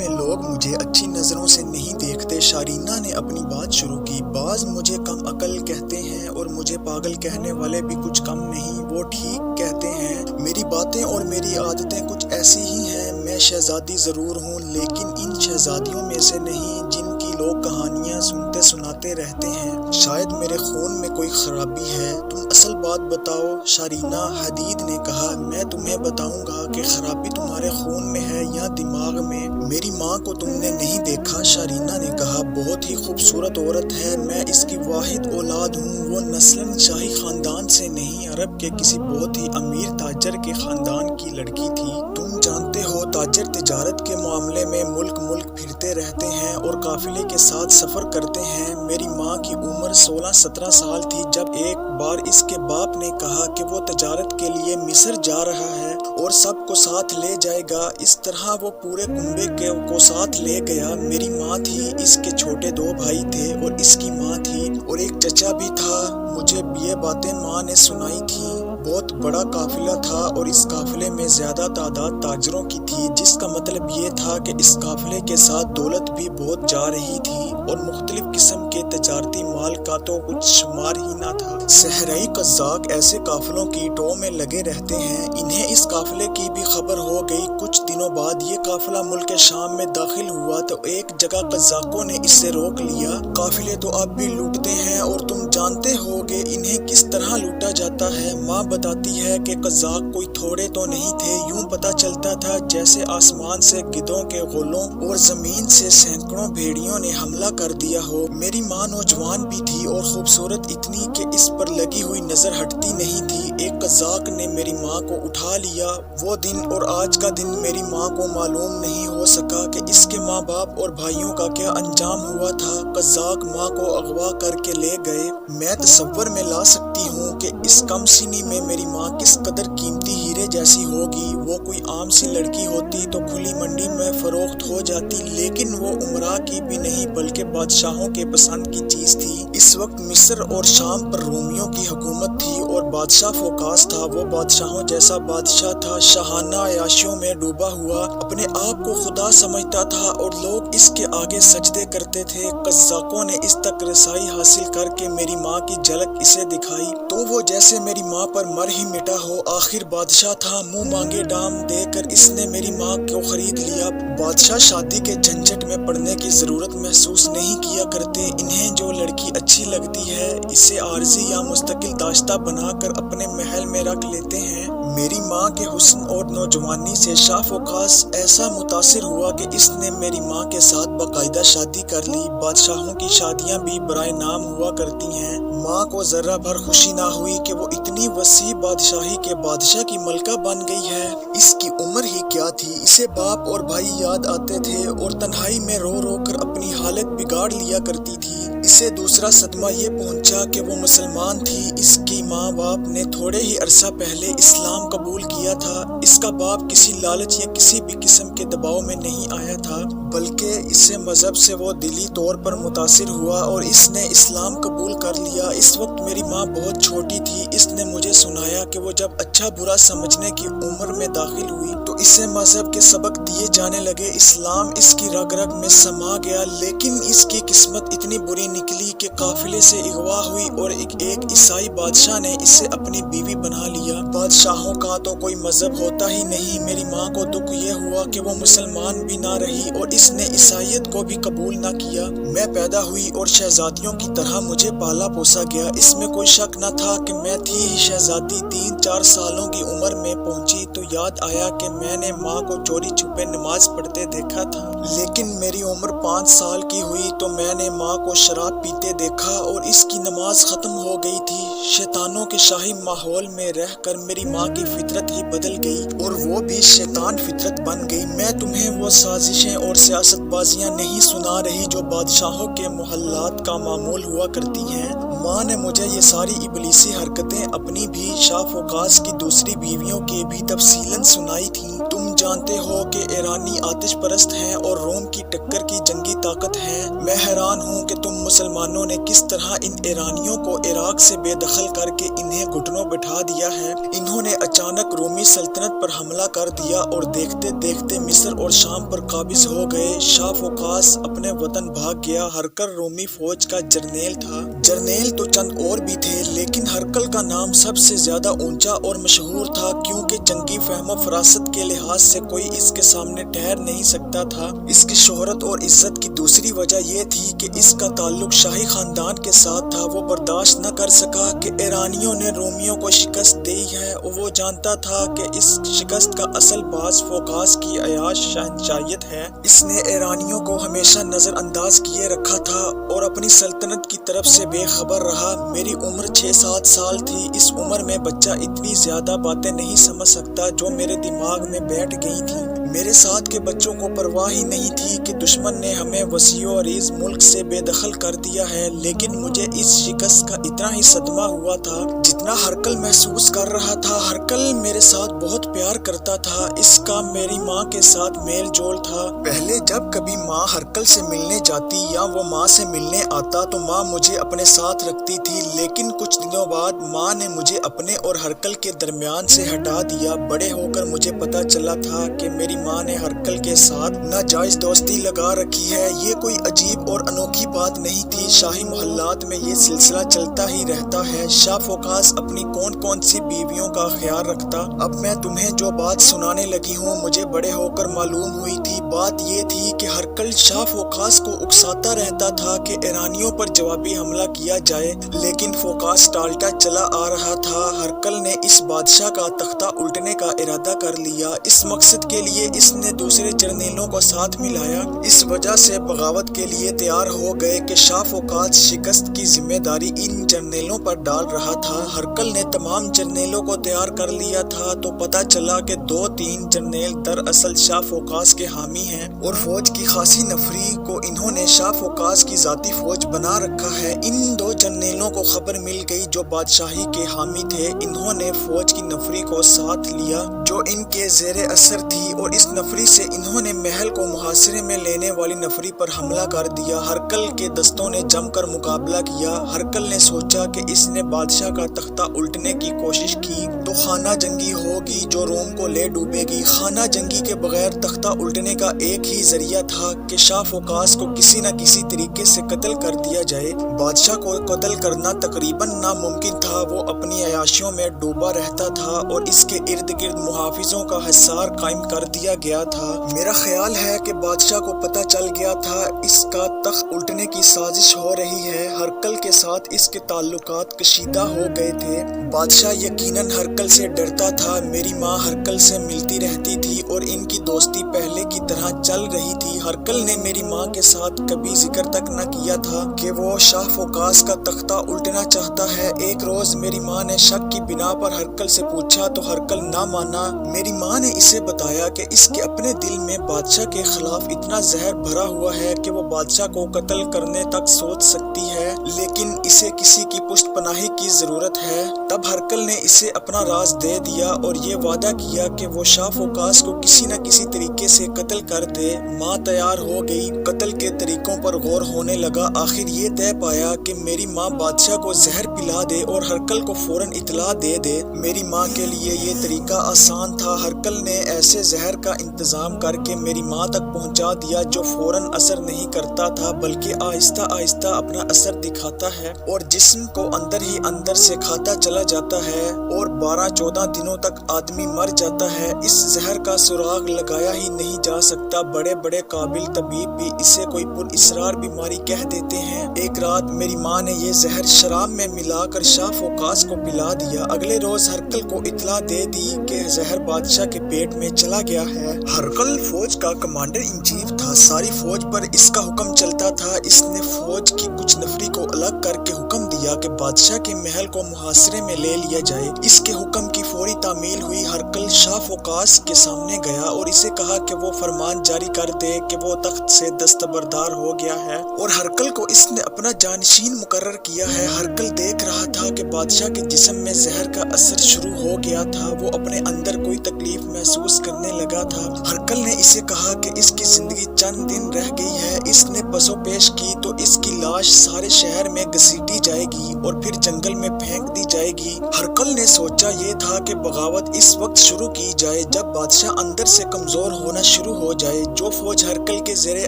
میں لوگ مجھے اچھی نظروں سے نہیں دیکھتے۔ شارینہ نے اپنی بات شروع کی۔ بعض مجھے کم عقل کہتے ہیں اور مجھے پاگل کہنے والے بھی کچھ کم نہیں۔ وہ ٹھیک کہتے ہیں، میری باتیں اور میری عادتیں کچھ ایسی ہی ہیں۔ میں شہزادی ضرور ہوں، لیکن ان شہزادیوں میں سے نہیں جن کی لوگ کہانیاں سنتے سناتے رہتے ہیں۔ شاید میرے خون میں کوئی خرابی ہے۔ تم اصل بات بتاؤ شارینہ، حدید نے کہا۔ میں تمہیں بتاؤں گا کہ خرابی تمہارے خون میں ہے یا دماغ میں۔ میری ماں کو تم نے نہیں دیکھا؟ شارینہ نے کہا۔ بہت ہی خوبصورت عورت ہے، میں اس کی واحد اولاد ہوں۔ وہ نسلاً شاہی خاندان سے نہیں، عرب کے کسی بہت ہی امیر تاجر کے خاندان کی لڑکی تھی۔ تم جانتے ہو تاجر تجارت کے معاملے میں ملک ملک پھرتے رہتے ہیں اور قافلے کے ساتھ سفر کرتے ہیں۔ میری ماں کی عمر 16-17 سال تھی جب ایک بار اس کے باپ نے کہا کہ وہ تجارت کے لیے مصر جا رہا ہے اور سب کو ساتھ لے جائے گا۔ اس طرح وہ پورے کنبے کو ساتھ لے گیا۔ میری ماں تھی، اس کے چھوٹے 2 بھائی تھے اور اس کی ماں تھی اور ایک چچا بھی تھا۔ مجھے یہ باتیں ماں نے سنائی تھیں۔ بہت بڑا قافلہ تھا اور اس قافلے میں زیادہ تعداد تاجروں کی تھی، جس کا مطلب یہ تھا کہ اس قافلے کے ساتھ دولت بھی بہت جا رہی تھی اور مختلف قسم کے تجارتی مال کا تو کچھ شمار ہی نہ تھا۔ صحرائی قزاق ایسے قافلوں کی ٹو میں لگے رہتے ہیں۔ انہیں اس قافلے کی بھی خبر ہو گئی۔ کچھ دنوں بعد یہ قافلہ ملک شام میں داخل ہوا تو ایک جگہ قزاقوں نے اسے روک لیا۔ قافلے تو اب بھی لوٹتے ہیں اور تم جانتے ہو کہ انہیں کس طرح لوٹا جاتا ہے۔ ماں بتاتی ہے کہ قزاق کوئی تھوڑے تو نہیں تھے، یوں پتہ چلتا تھا جیسے آسمان سے گدھوں کے غولوں اور زمین سے سینکڑوں بھیڑیوں نے حملہ کر دیا ہو۔ میری ماں نوجوان بھی تھی اور خوبصورت اتنی کہ اس پر لگی ہوئی نظر ہٹتی نہیں تھی۔ ایک قزاق نے میری ماں کو اٹھا لیا۔ وہ دن اور آج کا دن میری ماں کو معلوم نہیں ہو سکا کہ اس کے ماں باپ اور بھائیوں کا کیا انجام ہوا تھا۔ قزاق ماں کو اغوا کر کے لے گئے۔ میں تصور میں لا سکتی ہوں کہ اس کم سنی میں میری ماں کس قدر قیمتی ہیرے جیسی ہوگی۔ وہ کوئی عام سی لڑکی ہوتی تو کھلی منڈی میں فروخت ہو جاتی، لیکن وہ امراء کی بھی نہیں بلکہ بادشاہوں کے پسند کی چیز تھی۔ اس وقت مصر اور شام پر رومیوں کی حکومت تھی اور بادشاہ فوکاس تھا۔ وہ بادشاہوں جیسا بادشاہ تھا، شاہانہ عیاشیوں میں ڈوبا ہوا، اپنے آپ کو خدا سمجھتا تھا اور لوگ اس کے آگے سجدے کرتے تھے۔ قزاقوں نے اس تک رسائی حاصل کر کے میری ماں کی جھلک اسے دکھائی تو وہ جیسے میری ماں پر مر ہی مٹا ہو۔ آخر بادشاہ تھا، منہ مانگے ڈام دے کر اس نے میری ماں کو خرید لیا۔ بادشاہ شادی کے جھنجھٹ میں پڑنے کی ضرورت محسوس نہیں کیا کرتے۔ انہیں جو لڑکی اچھی لگتی ہے اسے عارضی یا مستقل داشتہ بنا کر اپنے محل میں رکھ لیتے ہیں۔ میری ماں کے حسن اور نوجوانی سے شاہ فوکاس ایسا متاثر ہوا کہ اس نے میری ماں کے ساتھ باقاعدہ شادی کر لی۔ بادشاہوں کی شادیاں بھی برائے نام ہوا کرتی ہیں۔ ماں کو ذرہ بھر خوشی نہ ہوئی کہ وہ اتنی وسیع بادشاہی کے بادشاہ کی ملکہ بن گئی ہے۔ اس کی عمر ہی کیا تھی، اسے باپ اور بھائی یاد آتے تھے اور تنہائی میں رو رو کر اپنی حالت بگاڑ لیا کرتی تھی۔ اسے دوسرا صدمہ یہ پہنچا کہ وہ مسلمان تھی۔ اس کی ماں باپ نے تھوڑے ہی عرصہ پہلے اسلام قبول کیا تھا۔ اس کا باپ کسی لالچ یا کسی بھی قسم کے دباؤ میں نہیں آیا تھا، بلکہ اسے مذہب سے وہ دلی طور پر متاثر ہوا اور اس نے اسلام قبول کر لیا۔ اس وقت میری ماں بہت چھوٹی تھی۔ اس نے مجھے سنایا کہ وہ جب اچھا برا سمجھنے کی عمر میں داخل ہوئی تو اسے مذہب کے سبق دیے جانے لگے۔ اسلام اس کی رگ رگ میں سما گیا، لیکن اس کی قسمت اتنی بری نکلی کہ قافلے سے اغوا ہوئی اور ایک عیسائی بادشاہ نے اسے اپنی بیوی بنا لیا۔ بادشاہوں کا تو کوئی مذہب ہوتا ہی نہیں۔ میری ماں کو دکھ یہ ہوا کہ وہ مسلمان بھی نہ رہی اور اس نے عیسائیت کو بھی قبول نہ کیا۔ میں پیدا ہوئی اور شہزادیوں کی طرح مجھے پالا پوسا گیا۔ اس میں کوئی شک نہ تھا کہ میں تھی ہی شہزادی۔ 3-4 سالوں کی عمر میں پہنچی تو یاد آیا کہ میں نے ماں کو چوری چھپے نماز پڑھتے دیکھا تھا، لیکن میری عمر 5 سال کی ہوئی تو میں نے ماں کو شراب پیتے دیکھا اور اس کی نماز ختم ہو گئی تھی۔ شیطانوں کے شاہی ماحول میں رہ کر میری ماں کی فطرت ہی بدل گئی اور وہ بھی شیطان فطرت بن گئی۔ میں تمہیں وہ سازشیں اور سیاست بازیاں نہیں سنا رہی جو بادشاہوں کے محلات کا معمول ہوا کرتی ہیں۔ ماں نے مجھے یہ ساری ابلیسی حرکتیں اپنی بھی، شاہ فوکاس کی دوسری بیویوں کی بھی تفصیلاً سنائی تھیں۔ تم جانتے ہو کہ ایرانی آتش پرست ہیں اور روم کی ٹکر کی جنگی طاقت ہیں۔ میں حیران ہوں کہ تم مسلمانوں نے کس طرح ان ایرانیوں کو عراق سے بے دخل قتل کرके इन्हें घुटनों बिठा दिया है। इन्होंने अचानक रोमी सल्तनत पर हमला कर दिया और देखते देखते मिस्र और शाम पर काबिज हो गए। शाह फोकास अपने वतन भाग गया। हरकल रोमी फौज का जर्नेल था। जर्नेल तो चंद और भी थे, लेकिन हरकल का नाम सबसे ज्यादा ऊंचा और मशहूर था, क्योंकि जंगी फहम फरासत के लिहाज से कोई इसके सामने ठहर नहीं सकता था। इसकी शोहरत और इज्जत की दूसरी वजह यह थी कि इसका ताल्लुक शाही खानदान के साथ था। वो बर्दाश्त न कर सका कि ईरानियों ने रोमियों को शिकस्त दी है, और वो जानता था कि इस शिकस्त का असल बाज फोकास की अयाश शहंशाहियत है। इसने ईरानियों को हमेशा नजरअंदाज किए रखा था और अपनी सल्तनत की तरफ से बेखबर रहा। मेरी उम्र 6-7 साल थी। इस उम्र में बच्चा इतनी ज्यादा बातें नहीं समझ सकता जो मेरे दिमाग में बैठ गई थी। मेरे साथ के बच्चों को परवाह ही नहीं थी कि दुश्मन ने हमें वसीओ अरीज मुल्क से बेदखल कर दिया है, लेकिन मुझे इस शिकस्त का इतना ही सदमा हुआ था जितना हरकल महसूस कर रहा था। हरकल मेरे साथ बहुत प्यार करता था। इसका मेरी माँ के साथ मेल जोल था। पहले जब कभी माँ हरकल से मिलने जाती या वो माँ से मिलने आता तो माँ मुझे अपने साथ रखती थी, लेकिन कुछ दिनों बाद माँ ने मुझे अपने और हरकल के दरमियान से हटा दिया। बड़े होकर मुझे पता चला था कि मेरी माँ ने हरकल के साथ नाजायज दोस्ती लगा रखी है। ये कोई अजीब और अनोखी बात नहीं थी। शाही मोहल्लात में ये सिलसिला चलता ही रहता है। शाह फोकास अपनी कौन कौन सी बीवियों का ख्याल रखता। अब मैं तुम्हें जो बात सुनाने लगी हूँ मुझे बड़े होकर मालूम हुई थी। बात ये थी कि हरकल शाह फोकास को उकसाता रहता था कि ईरानियों पर जवाबी हमला किया जाए, लेकिन फोकास टालता चला आ रहा था। हरकल ने इस बादशाह का तख्ता उल्टने का इरादा कर लिया। इस मकसद के लिए इसने दूसरे जर्नेलों को साथ मिलाया। इस वजह से बगावत के लिए तैयार हो गए कि शाह फोकास शिकस्त की जिम्मेदारी इन जर्नेलों पर डाल रहा था। हरकल ने तमाम जर्नेलों को तैयार कर लिया था तो पता चला कि 2-3 जर्नेल दरअसल शाह फोकास के हामी हैं और फौज की खासी नफरी को इन्होंने शाह फोकास की जाती फौज बना रखा है। इन 2 जर्नेलों को खबर मिल गई जो बादशाही के हामी थे। इन्होंने फौज की नफरी को साथ लिया जो इनके जेर असर थी, और इस नफरी से इन्होंने महल को मुहासरे में लेने वाली नफरी पर हमला कर दिया। हरकल के दस्तों ने जमकर मुकाबला किया। हरकल ने सोचा कि इसने बादशाह का तख्ता उल्टने की कोशिश की तो खाना जंगी होगी जो रोम को ले डूबेगी। खाना जंगी के बगैर तख्ता उल्टने का एक ही जरिया था कि शाह फोकास को किसी न किसी तरीके से कत्ल कर दिया जाए। बादशाह को कत्ल करना तकरीबन नामुमकिन था। वो अपनी अयाशियों में डूबा रहता था और इसके इर्द गिर्द मुहाफिजों का हिसार कायम कर दिया गया था। मेरा ख्याल है कि बादशाह को पता चल गया था इसका तख्त उल्टने की साजिश हो रही है। हरकल के साथ इसके ताल्लुकात कशीदा हो गए थे। बादशाह यकीनन हरकल से डरता था। मेरी माँ हरकल से मिलती रहती थी और इनकी दोस्ती पहले की तरह चल रही थी। हरकल ने मेरी माँ के साथ कभी जिक्र तक न किया था कि वो शाह फोकास का तख्ता उल्टना चाहता है। एक रोज मेरी माँ ने शक की बिना पर हरकल से पूछा तो हरकल ना माना। मेरी माँ ने इसे बताया कि इसके अपने दिल में बादशाह के खिलाफ इतना जहर भरा हुआ है कि वो बादशाह को कत्ल करने तक सोच सकती है, लेकिन इसे किसी की पुष्ट पनाही की जरूरत है। तब हरकल ने इसे अपना राज दे दिया और ये वादा किया कि वो शाह फोकास को किसी न किसी तरीके से कत्ल कर दे। माँ तैयार हो गई। कत्ल के तरीकों पर गौर होने लगा। आखिर ये तय पाया कि मेरी माँ बादशाह को जहर पिला दे और हरकल को फौरन इतला दे दे। मेरी माँ के लिए ये तरीका आसान था। हरकल ने ऐसे जहर का इंतजाम करके मेरी माँ तक पहुँचा दिया जो फौरन असर नहीं करता था, बल्कि आहिस्ता आहिस्ता अपना असर दिखाता है और जिस्म को अंदर ही अंदर से खाता चला जाता है और 12-14 दिनों तक आदमी मर जाता है। इस जहर का सुराग लगाया ही नहीं जा सकता। बड़े बड़े काबिल तबीब भी इसे कोई पुरअसरार बीमारी कह देते हैं। एक रात मेरी माँ ने ये जहर शराब में मिलाकर शाह फोकास को पिला दिया। अगले रोज हरकल को इतला दे दी कि जहर बादशाह के पेट में चला गया है। हरकल फौज का कमांडर इन चीफ था। सारी फौज पर इसका हुक्म चलता था। इसने फौज की कुछ नफरी को अलग करके हुक्म दिया कि बादशाह के महल को मुहासरे में ले लिया जाए। इसके हुक्म की फौरी तामील हुई। हरकल शाह फोकास के सामने गया और इसे कहा कि वो फरमान जारी कर दे कि वो तख्त से दस्तबरदार हो गया है और हरकल को इसने अपना जानशीन मुकर्रर किया है। हरकल देख रहा था कि बादशाह के जिस्म में जहर का असर शुरू हो गया था। वो अपने अंदर कोई तकलीफ महसूस करने लगा था। हरकल ने इसे कहा कि इसकी जिंदगी चंद दिन रह गई है। इसने पसो पेश की تو اس کی لاش سارے شہر میں گھسیٹی جائے گی اور پھر جنگل میں پھینک دی جائے گی۔ ہرقل نے سوچا یہ تھا کہ بغاوت اس وقت شروع کی جائے جب بادشاہ اندر سے کمزور ہونا شروع ہو جائے۔ جو فوج ہرقل کے زیر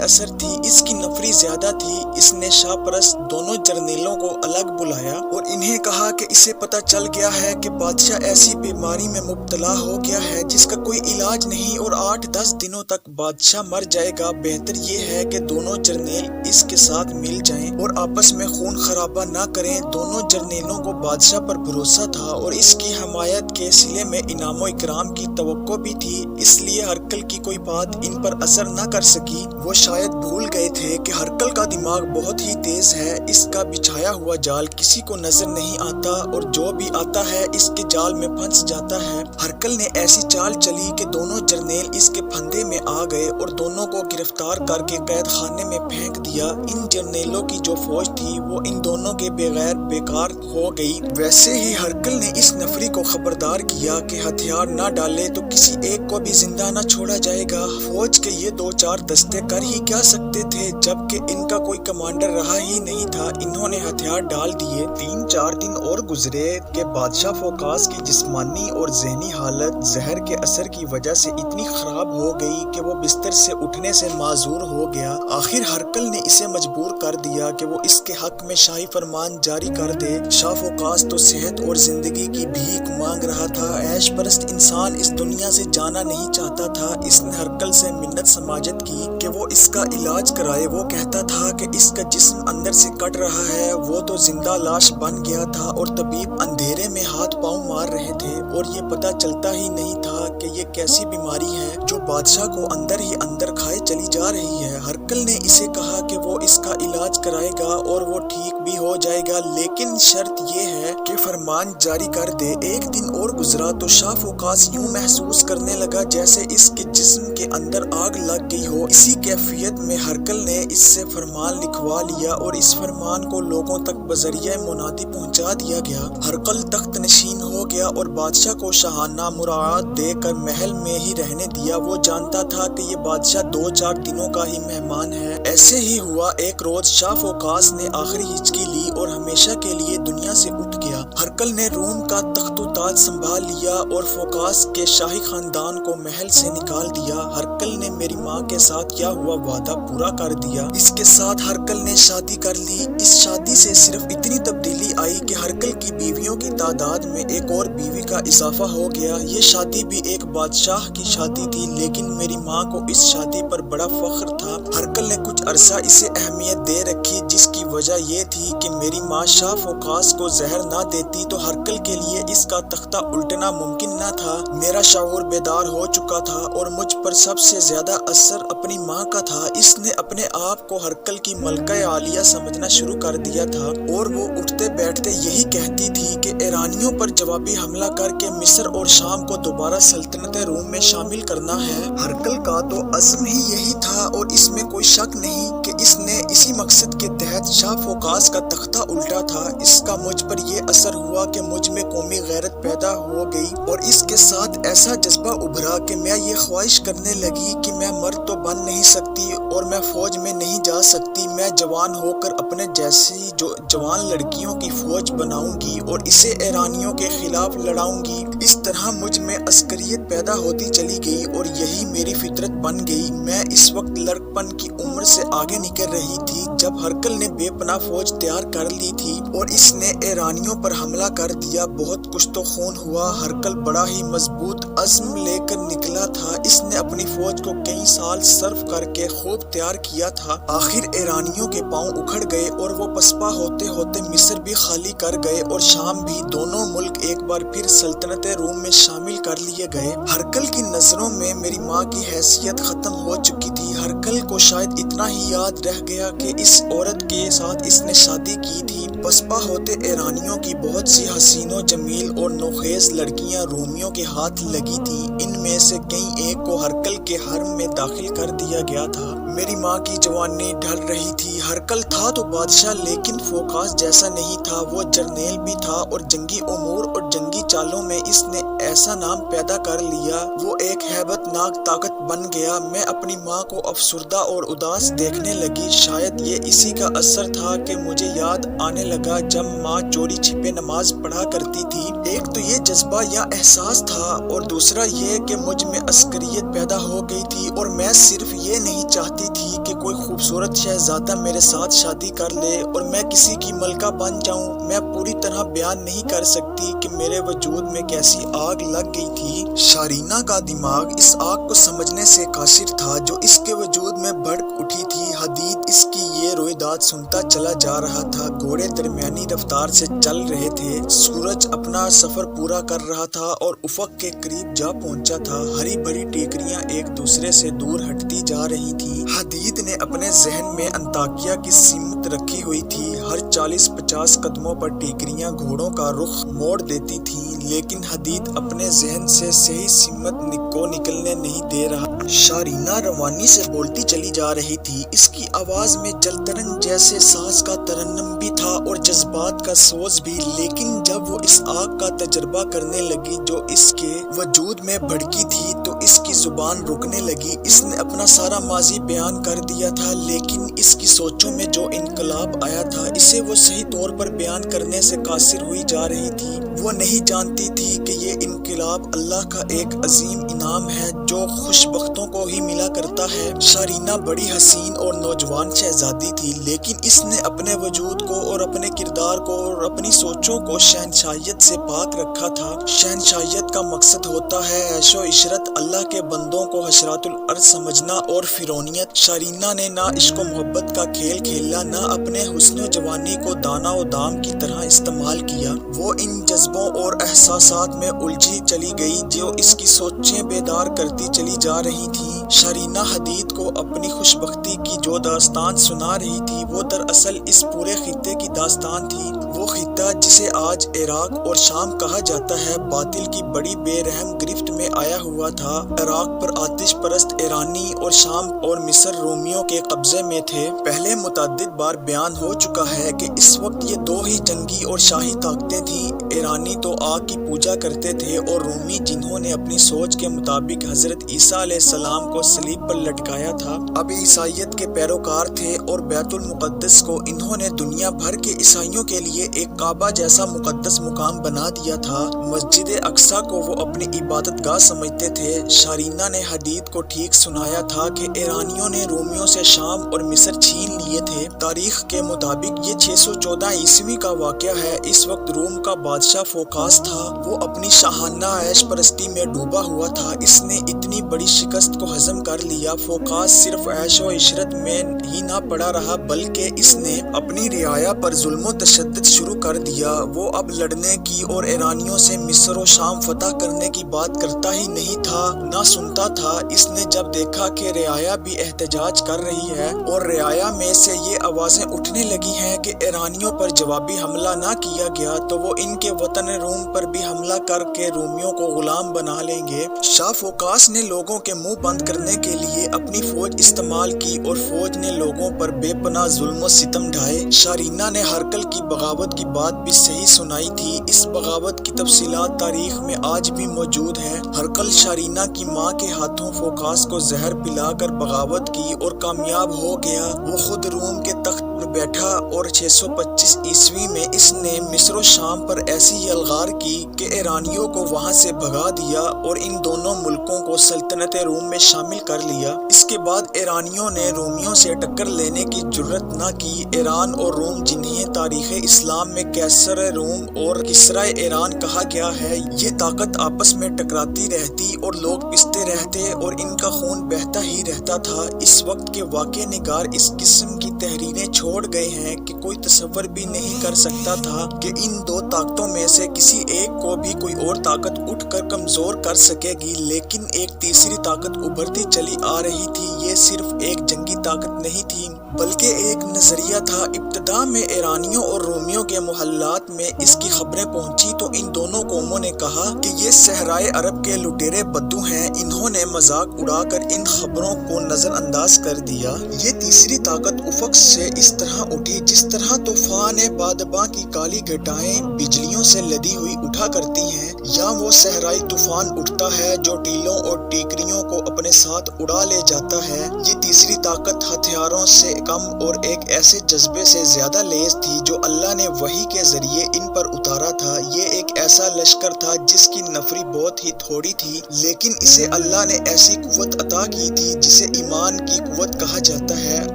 اثر تھی اس کی نفری زیادہ تھی۔ اس نے شاہ پرست دونوں جرنیلوں کو الگ بلایا اور انہیں کہا کہ اسے پتہ چل گیا ہے کہ بادشاہ ایسی بیماری میں مبتلا ہو گیا ہے جس کا کوئی علاج نہیں اور 8-10 دنوں تک بادشاہ مر جائے گا۔ بہتر یہ ہے کہ دونوں جرنیل اس کے ساتھ مل جائیں اور آپس میں خون خرابہ نہ کریں۔ دونوں جرنیلوں کو بادشاہ پر بھروسہ تھا اور اس کی حمایت کے صلے میں انعام و اکرام کی توقع بھی تھی، اس لیے ہرقل کی کوئی بات ان پر اثر نہ کر سکی۔ وہ شاید بھول گئے تھے کہ ہرقل کا دماغ بہت ہی تیز ہے، اس کا بچھایا ہوا جال کسی کو نظر نہیں آتا اور جو بھی آتا ہے اس کے جال میں پھنس جاتا ہے۔ ہرقل نے ایسی چال چلی کہ دونوں جرنیل اس کے پھندے میں آ گئے اور دونوں کو گرفتار کر کے قید خانے میں پھینک دیا۔ ان جرنیلوں کی جو فوج تھی وہ ان دونوں کے بغیر بیکار ہو گئی۔ ویسے ہی ہرقل نے اس نفری کو خبردار کیا کہ ہتھیار نہ ڈالے تو کسی ایک کو بھی زندہ نہ چھوڑا جائے گا۔ فوج کے یہ 2-4 دستے کر ہی کیا سکتے تھے جبکہ ان کا کوئی کمانڈر رہا ہی نہیں تھا۔ انہوں نے ہتھیار ڈال دیے۔ 3-4 دن اور گزرے کہ بادشاہ فوقاس کی جسمانی اور ذہنی حالت زہر کے اثر کی وجہ سے اتنی خراب ہو گئی کہ وہ بستر سے اٹھنے سے معذور ہو گیا۔ آخر ہرقل نے اسے مجبور کر دیا کہ وہ اس کے حق میں شاہی فرمان جاری کر دے۔ شاہ فوقاس تو صحت اور زندگی کی بھیک مانگ رہا تھا۔ عیش پرست انسان اس دنیا سے جانا نہیں چاہتا تھا۔ اس نے ہرقل سے منت سماجت کی کہ وہ اس کا علاج کرائے۔ وہ کہتا تھا کہ اس کا جسم اندر سے کٹ رہا ہے، وہ تو زندہ لاش بن گیا تھا اور طبیب اندھیرے میں ہاتھ پاؤں مار رہے تھے اور یہ پتہ چلتا ہی نہیں تھا کہ یہ کیسی بیماری ہے جو بادشاہ کو اندر ہی اندر کھائے چلی جا رہی ہے۔ ہرقل نے اسے کہا کہ وہ اس کا علاج کرائے گا اور وہ ٹھیک بھی ہو جائے گا، لیکن شرط یہ ہے کہ فرمان جاری کر دے۔ ایک دن اور گزرا تو شاہ فوقاس یوں محسوس کرنے لگا جیسے اس کے جسم کے اندر آگ لگ گئی ہو۔ اسی کیفیت میں ہرقل نے اس سے فرمان لکھوا لیا اور اس فرمان کو لوگوں تک بذریعہ منادی پہنچا دیا گیا۔ ہرقل تخت نشین ہو گیا اور بادشاہ کو شاہانہ مراعات دے کر محل میں ہی رہنے دیا۔ وہ جانتا تھا کہ یہ بادشاہ 2-4 دنوں کا ہی مہمان ہے۔ ایسے ہی ہوا، ایک روز شاہ فوقاس نے آخری ہچکی لی اور ہمیشہ کے لیے دنیا سے اٹھ گیا۔ ہرقل نے روم کا تخت و تاج سنبھال لیا اور فوقاس کے شاہی خاندان کو محل سے نکال دیا۔ ہرقل نے میری ماں کے ساتھ کیا ہوا وعدہ پورا کر دیا۔ اس کے ساتھ ہرقل نے شادی کر لی۔ اس شادی سے صرف اتنی تبدیلی آئی کہ ہرقل کی بیویوں کی تعداد میں ایک اور بیوی کا اضافہ ہو گیا۔ یہ شادی بھی ایک بادشاہ کی شادی تھی، لیکن میری ماں کو اس شادی پر بڑا فخر تھا۔ ہرقل نے کچھ عرصہ اسے اہمیت دے رکھی، جس کی وجہ یہ تھی کہ میری ماں شاہ فوقاس کو زہر نہ دیتی تو ہرقل کے لیے اس کا تختہ الٹنا ممکن نہ تھا۔ میرا شعور بیدار ہو چکا تھا اور مجھ پر سب سے زیادہ اثر اپنی ماں کا تھا۔ اس نے اپنے آپ کو ہرقل کی ملکہ عالیہ سمجھنا شروع کر دیا تھا اور وہ اٹھتے بیٹھتے یہی کہتی تھی کہ ایرانیوں پر جوابی حملہ کر کے مصر اور شام کو دوبارہ سلطنت روم میں شامل کرنا ہے۔ ہرقل کا تو عزم ہی یہی تھا اور اس میں کوئی شک نہیں کہ اس نے اسی مقصد کے تحت شاہ فوقاس کا تختہ الٹا تھا۔ اس کا مجھ پر یہ اثر ہوا کہ مجھ میں قومی غیرت پیدا ہو گئی اور اس کے ساتھ ایسا جذبہ ابھرا کہ میں یہ خواہش کرنے لگی کہ میں مرد تو بن نہیں سکتی اور میں فوج میں نہیں جا سکتی۔ میں جوان ہو کر اپنے جیسی جوان لڑکیوں کی فوج بناؤں گی اور اسے ایرانیوں کے خلاف لڑاؤں گی۔ اس طرح مجھ میں عسکریت پیدا ہوتی چلی گئی اور یہی میری فطرت بن گئی۔ میں اس وقت لڑکپن کی عمر سے آگے نکل رہی تھی جب ہرقل نے بے پناہ فوج تیار کر لی تھی اور اس نے ایرانیوں پر حملہ کر دیا۔ بہت کچھ تو خون ہوا۔ ہرقل بڑا ہی مضبوط عزم لے کر نکلا تھا۔ اس نے اپنی فوج کو کئی سال صرف کر کے خوب تیار کیا تھا۔ آخر ایرانیوں کے پاؤں اکھڑ گئے اور وہ پسپا ہوتے ہوتے مصر بھی خالی کر گئے اور شام بھی۔ دونوں ملک ایک بار پھر سلطنت روم میں شامل کر لیے گئے۔ ہرقل کی نظروں میں میری ماں کی حیثیت ختم ہو چکی تھی۔ ہرقل کو شاید اتنا ہی یاد رہ گیا کہ اس عورت کے ساتھ اس نے شادی کی تھی۔ پسپا ہوتے ایرانیوں کی بہت سی حسین و جمیل اور نوخیز لڑکیاں رومیوں کے ہاتھ لگی تھیں۔ ان में से कई एक को हरकल के हरम में दाखिल कर दिया गया था। मेरी माँ की जवानी ढल रही थी। हरकल था तो बादशाह, लेकिन फोकास जैसा नहीं था। वो जर्नेल भी था और जंगी उमूर और जंगी चालों में इसने ऐसा नाम पैदा कर लिया। वो एक हैबतनाक ताकत बन गया। मैं अपनी माँ को अफसुर्दा और उदास देखने लगी। शायद ये इसी का असर था कि मुझे याद आने लगा जब माँ चोरी छिपे नमाज पढ़ा करती थी। एक तो ये जज्बा या एहसास था और दूसरा ये कि मुझ में अस्करियत पैदा हो गई थी और मैं सिर्फ ये नहीं चाहती थी कि कोई खूबसूरत शहजादा मेरे साथ शादी कर ले और मैं किसी की मलका बन जाऊं। मैं पूरी तरह बयान नहीं कर सकती कि मेरे वजूद में कैसी आग लग गई थी। शारीना का दिमाग इस आग को समझने से कासिर था जो इसके वजूद में भड़क उठी थी। हदीद इसकी ये रोईदाद सुनता चला जा रहा था। घोड़े दरमियानी रफ्तार से चल रहे थे। सूरज अपना सफर पूरा कर रहा था और उफक के करीब जा पहुंचा था। हरी भरी टेकरियां एक दूसरे से दूर हटती जा रही थी। हदीद ने अपने जहन में अंताकिया की सीमत रखी हुई थी। हर 40-50 कदमों पर टेकरियां घोड़ों का रुख मोड़ देती थीं, लेकिन हदीद अपने जहन से सही सीमत को निकलने नहीं दे रहा। शारीना रवानी से बोलती चली जा रही थी। इसकी आवाज में जलतरंग जैसे सांस का तरन्नुम भी था और जज्बात का सोज भी। लेकिन जब वो इस आग का तजर्बा करने लगी जो इसके वजूद में भड़की थी तो इसकी जुबान रुकने लगी। इसने अपना सारा माजी बयान कर दिया था, लेकिन इसकी सोचों में जो इनकलाब आया था इसे वो सही तौर पर बयान करने से कासिर हुई जा रही थी। वो नहीं जानती थी कि ये इनकलाब अल्लाह का एक अजीम इनाम है जो खुशबख्तों को ही मिला करता है। शारीना बड़ी हसीन और नौजवान शहजादी थी, लेकिन इसने अपने वजूद को और अपने किरदार को और अपनी सोचों को शहनशाहियत से पाक रखा था। शहनशाहियत का मकसद होता है ऐशो इशरत, अल्लाह के बंदों को हशरातुल अर्ज समझना और फिरौनियत। शारीना ने ना इश्क मोहब्बत का खेल खेला, ना अपने हुस्न जवानी को दाना और दाम की तरह इस्तेमाल किया। वो इन जज्बों और एहसासात में उलझी चली गई जो इसकी सोचें बेदार करती चली जा रही थी। शारीना हदीद को अपनी खुशबख्ती की जो दास्तान सुना रही थी वो दरअसल इस पूरे खित्ते की दास्तान थी। वो खित्ता जिसे आज इराक और शाम कहा जाता है बातिल की बड़ी बेरहम गिरफ्त में आया हुआ था। इराक पर आतिश परस्त ईरानी और शाम और मिस्र रोमियों के कब्जे में थे। पहले मुतअद्दिद बार बयान हो चुका है कि इस वक्त ये दो ही जंगी और शाही ताकतें थीं। ईरानी तो आग की पूजा करते थे और रोमी जिन्होंने अपनी सोच के मुताबिक हजरत ईसा अलैहिस्सलाम को सलीब पर लटकाया था, अब ईसाइयत के पैरोकार थे और बैतुल मुकद्दस को इन्होंने दुनिया भर के ईसाइयों के लिए एक काबा जैसा मुकद्दस मुकाम बना दिया था। मस्जिद अक्सा को वो अपनी इबादत गाह समझते थे। शारीना ने हदीद को ठीक सुनाया था कि ईरानियों ने रोमियों से शाम और मिस्र छीन लिए थे। तारीख के मुताबिक ये 614 ईस्वी का वाक़या है। इस वक्त रोम का बादशाह फोकास था। वो अपनी शाहाना ऐश परस्ती में डूबा हुआ था। इसने इतनी बड़ी शिकस्त को हजम कर लिया। फोकास सिर्फ ऐश व इशरत में ही ना पड़ा रहा बल्कि इसने अपनी रियाया पर जुल्म तशद्दुद शुरू कर दिया। वो अब लड़ने की और ईरानियों से मिस्र और शाम फतह करने की बात करता ही नहीं था, ना सुनता था। इसने जब देखा कि रियाया भी एहतजाज कर रही है और रियाया में से ये आवाजें उठने लगी हैं कि ईरानियों पर जवाबी हमला ना किया गया तो वो इनके वतन रोम पर भी हमला करके रोमियों को गुलाम बना लेंगे। शाह फोकास ने लोगों के मुंह बंद करने के लिए अपनी फौज इस्तेमाल की और फौज ने लोगों पर बेपनाह जुल्म और सितम ढाए। शारीना ने हरकल की बगावत की बात भी सही सुनाई थी। इस बगावत की तफसीलात तारीख में आज भी मौजूद है। हरकल शारीना की माँ के हाथों फोकास को जहर पिलाकर बगावत की और कामयाब हो गया। वो खुद रोम के तख्त पर बैठा और 625 ईस्वी में इसने मिस्र और शाम पर ऐसी यलगार की कि ईरानियों को वहां से भगा दिया और इन दोनों मुल्कों को सल्तनत रोम में शामिल कर लिया। इसके बाद ईरानियों ने रोमियों से टक्कर लेने की जुर्रत न की। ईरान और रोम, जिन्हें तारीख इस्लाम में कैसर रोम और किसरा ईरान कहा गया है, ये ताकत आपस में टकराती रहती और लोग पिसते रहते और इनका खून बहता ही रहता था। इस वक्त के वाक़े निगार इस किस्म की तहरीरें छोड़ गए हैं कि कोई तसव्वुर भी नहीं कर सकता था कि इन दो ताकतों में से किसी एक को भी कोई और ताकत उठकर कमजोर कर सकेगी। लेकिन एक तीसरी ताकत उभरती चली आ रही थी। ये सिर्फ एक जंगी ताकत नहीं थी बल्कि एक नजरिया था। इब्तदा में ईरानियों और रोमियों के मोहल्लात में इसकी खबरें पहुंची तो इन दोनों कौमों ने कहा कि ये सहराए अरब के लुटेरे बद्दू हैं। इन्होंने मजाक उड़ाकर इन खबरों को नजरअंदाज कर दिया। ये तीसरी ताकत उफक से इस तरह उठी जिस तरह तूफान बादबा की काली घटाएं बिजलियों से लदी हुई उठा करती हैं, या वो सहराई तूफान उठता है जो टीलों और टीकरियों को अपने साथ उड़ा ले जाता है। ये तीसरी ताकत हथियारों से कम और एक ऐसे जज्बे से ज्यादा लेस थी जो अल्लाह ने वही के जरिए इन पर उतारा था। ये एक ऐसा लश्कर था जिसकी नफरी बहुत ही थोड़ी थी, लेकिन इसे अल्लाह ने ऐसी कुव्वत अता की थी जिसे ईमान की कुव्वत कहा जाता है।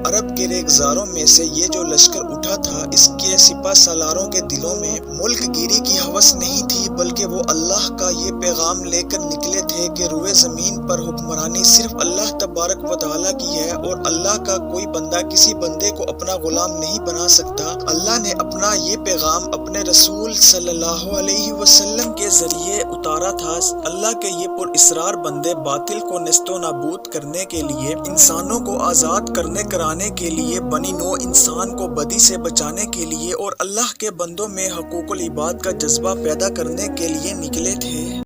अरब के रेगजारों में से ये जो लश्कर उठा था, इसके सिपा सालारों के दिलों में मुल्क गिरी की हवस नहीं थी, बल्कि वो अल्लाह का ये पैगाम लेकर निकले थे कि रुए जमीन पर हुक्मरानी सिर्फ अल्लाह तबारक व तआला की है और अल्लाह का कोई बंदा किसी बंदे को अपना गुलाम नहीं बना सकता। अल्लाह ने अपना ये पैगाम अपने रसूल सल्लल्लाहु अलैहि वसल्लम के जरिए उतारा था। अल्लाह के ये पुरइसरार बंदे बातिल को नेस्तो नाबूद करने के लिए, इंसानों को आज़ाद करने कराने के लिए, बनी नौ इंसान को बदी से बचाने के लिए और अल्लाह के बंदों में हकूकुल इबाद का जज्बा पैदा करने के लिए निकले थे।